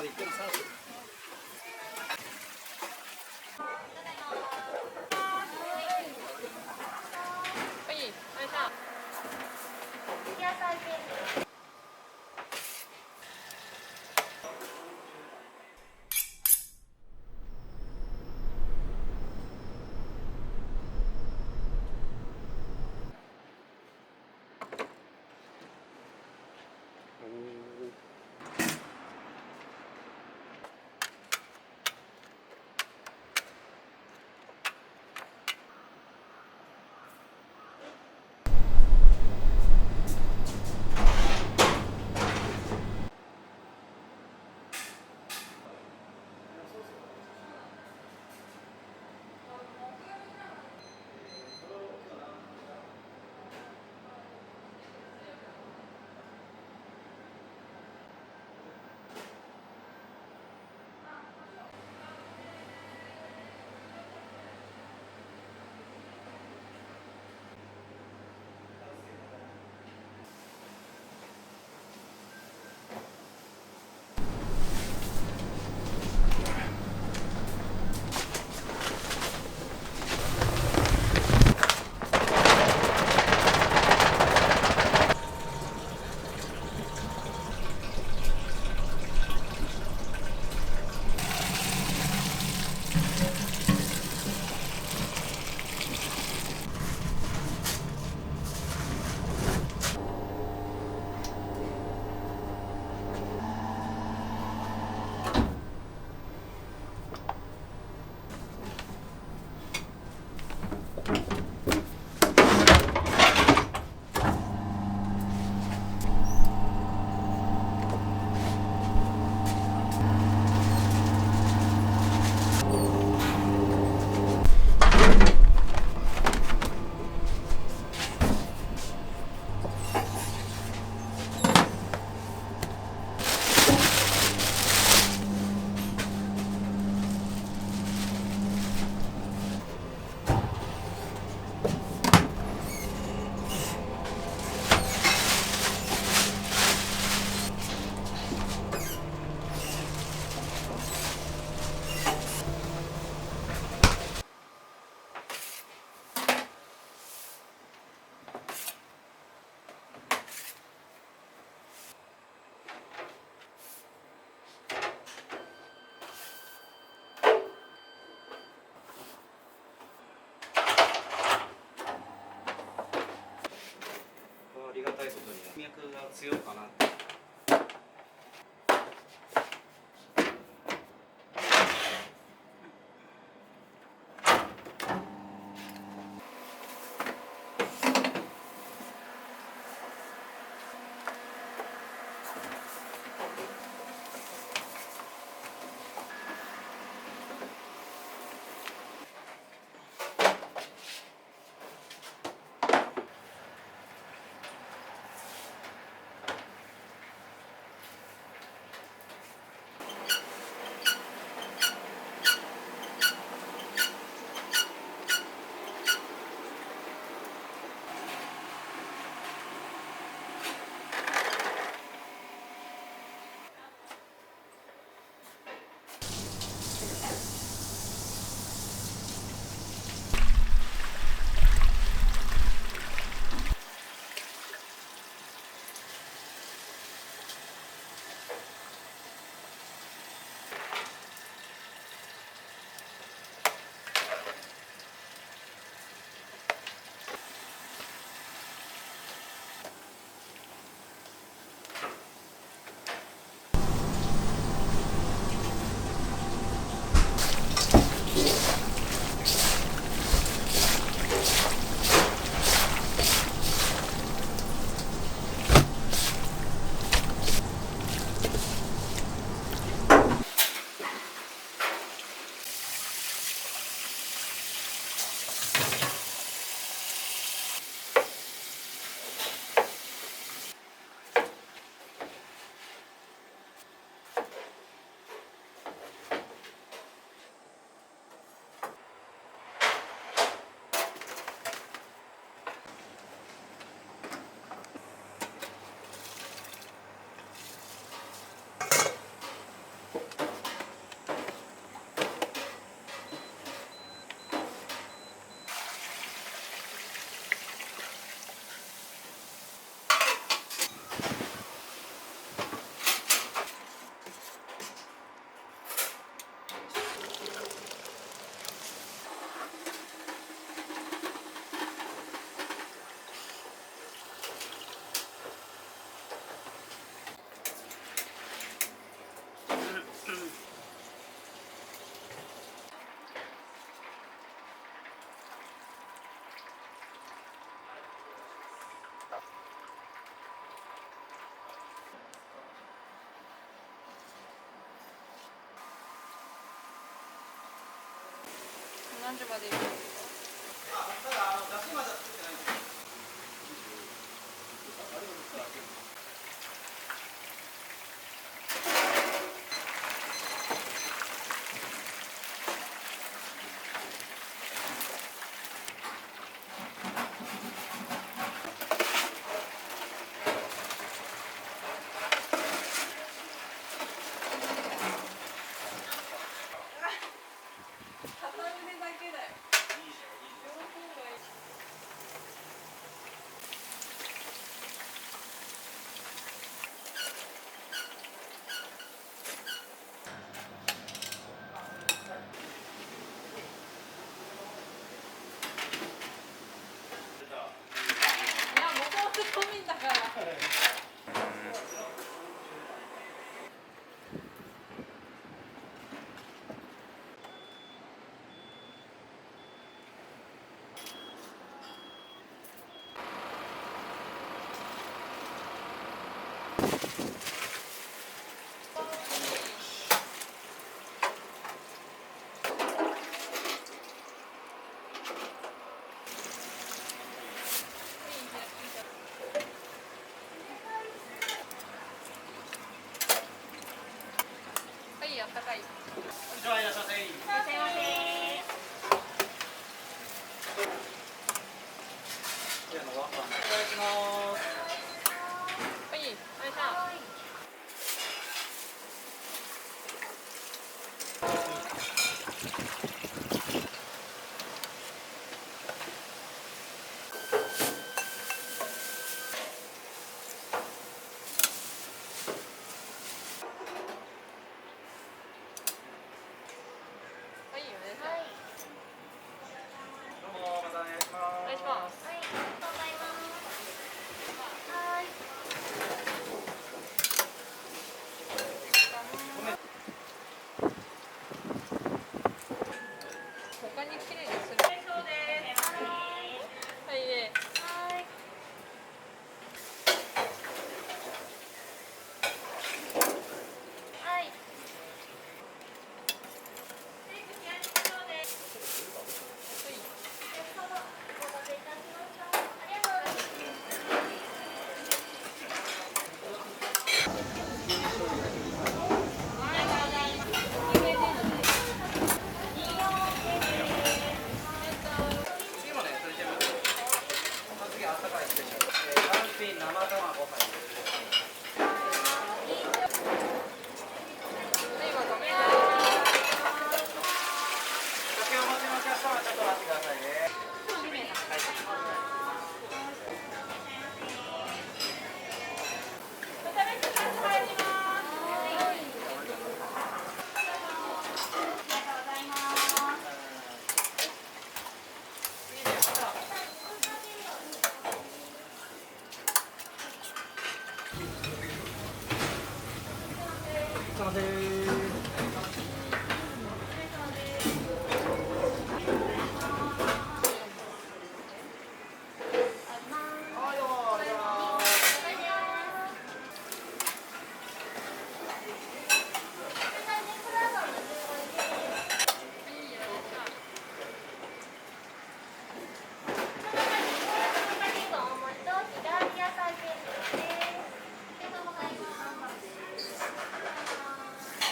まで行ってるさ。ありがたいことに脈が強いかな。何時まで行くんですか？あ、ただ出汁まだ作ってないんですよ。片腕だけだよ。両方がいい。いや、もともと都民だから。はい、あったかい。こんにちは、いらっしゃいませ。いらっしゃいませ。いただきます。はい、お願いします。はい、お願いします。どうも、またお願いします。お願いします。はい、ありがとうございます。はい。他に綺麗にする。そうです。はい、で。はい。はい。テイクしやすそうです。はい。お客様、お待たせいたしました。ありがとうございます。次もね、それでも。次あったかいスペシャル。単品生卵杯。はい、今画面で。お酒をお持ちのお客様、ちょっと待ってくださいね。お食べください。入ります。はい。ありがとうございます。すいません。はい、どうも、ありがとうございます。はい。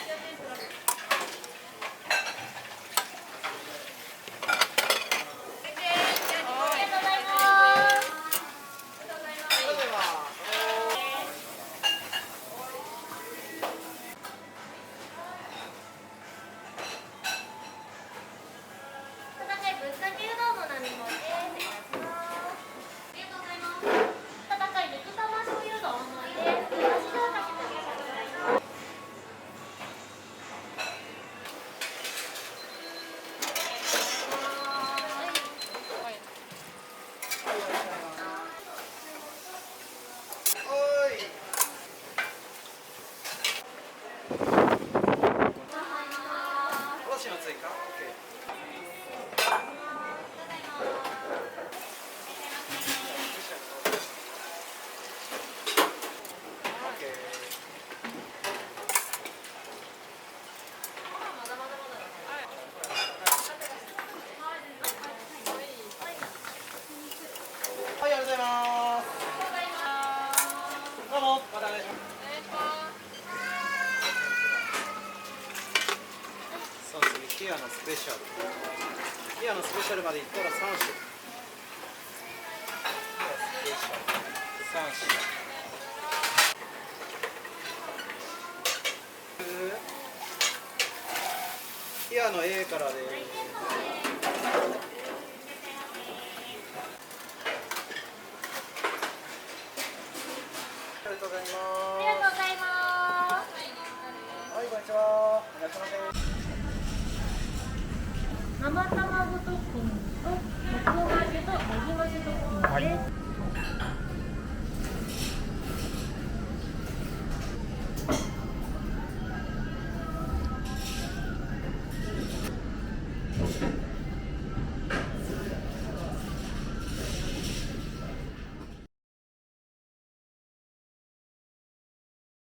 どうもまたお願いします。さあ次キアのスペシャル。キアのスペシャルまで行ったら3種。スペシャル3種。キアの A からです。ありがとうございます。ありがとうございます。はい、こんにちは。いらっしゃいませ。生卵とコーンとコクマジとネギマジとコーンです。